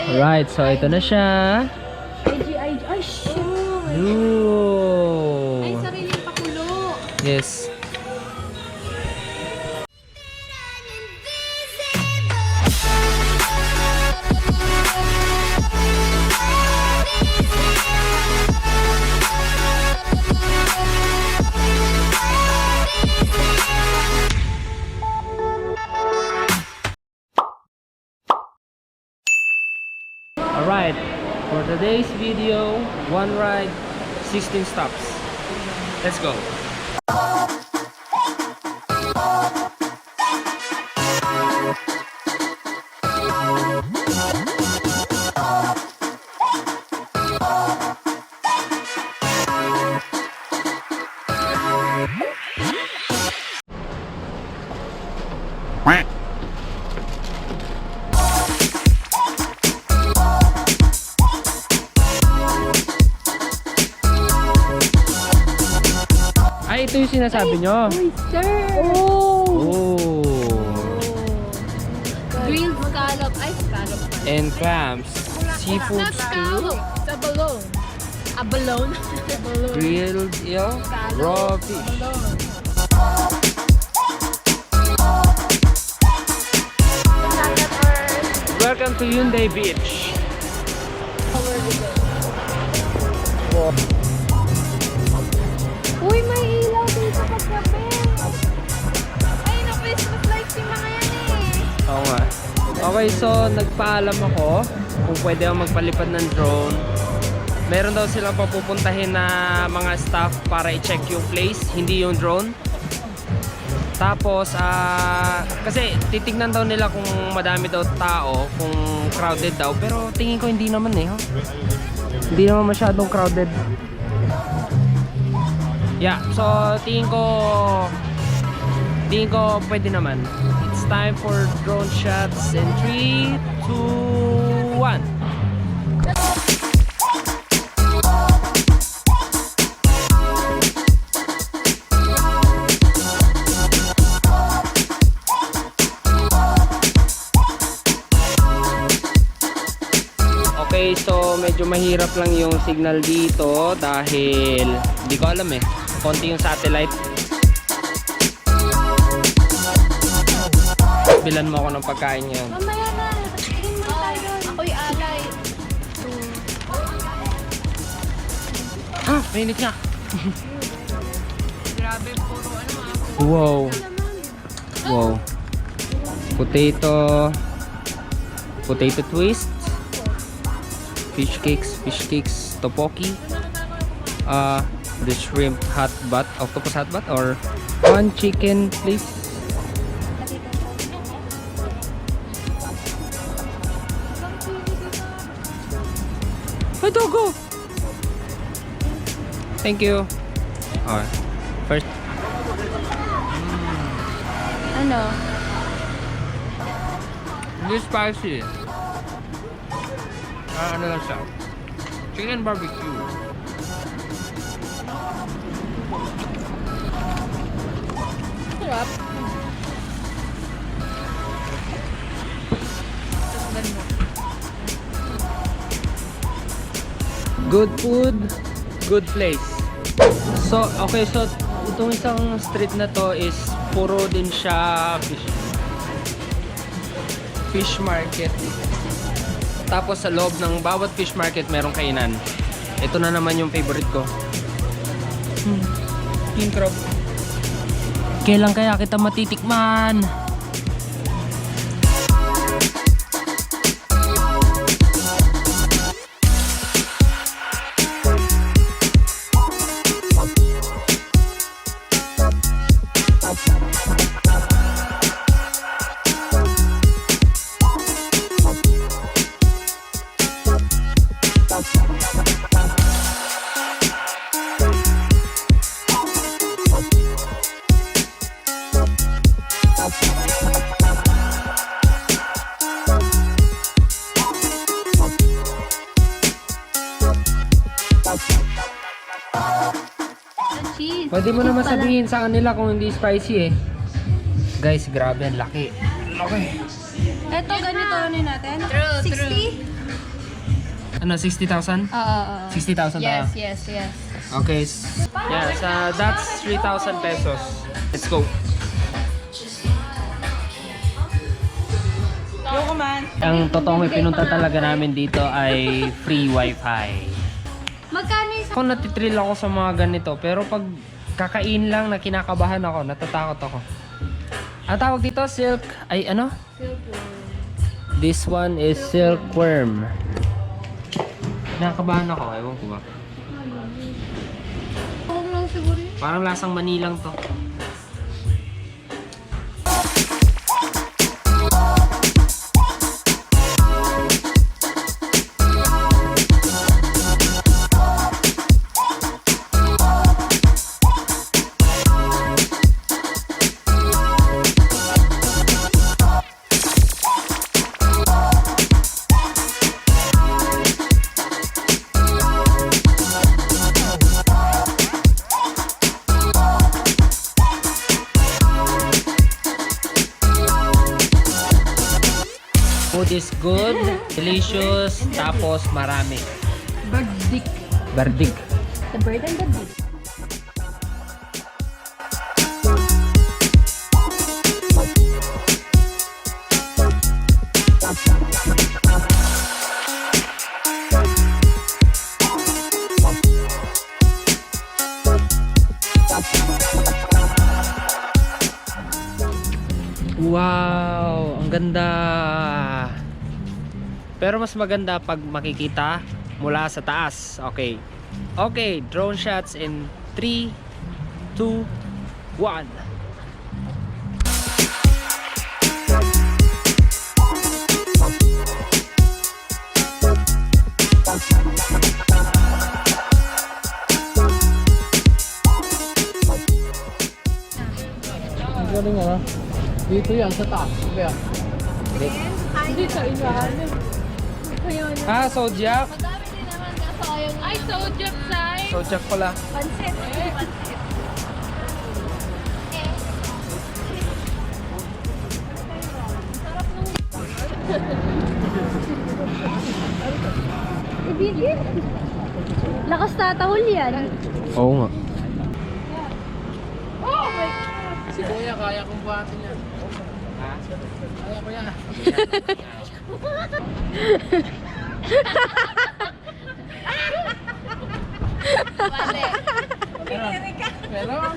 Alright, so ito na siya. DJI. Ay, shit. Ooh. Ay, sariling pakulo. Yes. Alright, for today's video, one ride, 16 stops. Let's go. Ay, ito yung sinasabi nyo. Oyster. Oh. Grilled scallop. Ay, scallop pa. And clams. Seafood stew. Sa balon. A balon? Grilled eel. Raw fish. Welcome to Haeundae Beach. Uy, may ilaw dito paggabi. Ay, na Christmas lights yung mga yan eh. Oo nga. Okay, so nagpaalam ako kung pwede ako magpalipad ng drone. Meron daw silang papupuntahin na mga staff para i-check yung place, hindi yung drone. Tapos, kasi titignan daw nila kung madami daw tao, kung crowded daw. Pero tingin ko hindi naman eh. Huh? Hindi naman masyadong crowded. Yeah, so tingin ko pwede naman. It's time for drone shots in 3, 2, 1. Okay, so medyo mahirap lang yung signal dito dahil hindi ko alam eh. Konti yung satellite. Bilan mo ako ng pagkain ngayon. Mamaya na. Tingin mo tayo. Ako'y alay. Ah, mainit nga. Grabe, puro ano mga. Wow. Wow. Potato twist. Fish cakes, tteokbokki. The shrimp hot bat, octopus hot bat, or one chicken please. Hi, Togo. Thank you. Okay. First. Ano? Hindi spicy. Ano lang siya? Chicken barbecue. Sarap. Good food, good place. So, okay, so itong isang street na to is puro din siya fish market. Tapos sa loob ng bawat fish market merong kainan. Ito na naman yung favorite ko. King crab. Kailan kaya kita matitikman? Pwede mo naman sabihin sa kanila kung hindi spicy eh. Guys, grabe, ang laki. Laki. Ito, ganito ano natin? 60? Ano, 60,000? Oo. 60,000 tayo. Yes. Okay. Yeah, that's 3,000 pesos. Let's go. Ang totoong ipinunta talaga namin dito ay free wifi. Magkano yung Ako natitrill ako sa mga ganito, pero pag kakain lang na kinakabahan ako, natatakot ako. Ang tawag dito, silk, ay ano? This one is silkworm. Nakakabahan ako, ewan ko ba. Huwag lang siguro yun. Parang lasang manilang to. Food is good, delicious, tapos marami. Bardik. Bardig. The bird and the bee. Wow, ang ganda. Pero mas maganda pag makikita mula sa taas. Okay. Okay, drone shots in 3, 2, 1. Ang galing ah. Dito yan sa taas. Kaya. Hindi sa ilalim. Ito yun. Ah, Sojak. Madami din naman kaso ayaw. Ay, Sojak Sai. Sojak pala. Pansit. Pansit. Ibigin. Lakas tatahol yan. Oo nga. Oh my God. Si Kuya, kaya kong buhatin yan. Kaya ko yan. Wale. Meron.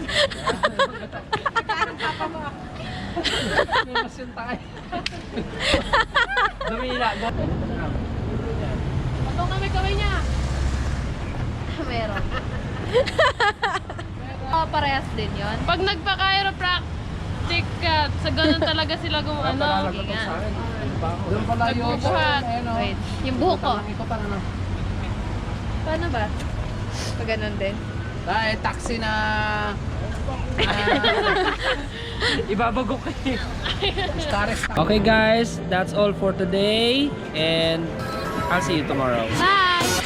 Meron tayo. Dumila. Patong kami kamay niya. Meron. Parehas din yon. Pag nagpa-chiropractic ka, sa ganun talaga sila gumano. Doon pala yung Nagbubuhat. ayun, oh. Wait, yung buhok ko. Ito pa na. Paano ba? Pag ganun din. Dahil taxi na Ibabago kayo. Stares. Okay guys, that's all for today and I'll see you tomorrow. Bye!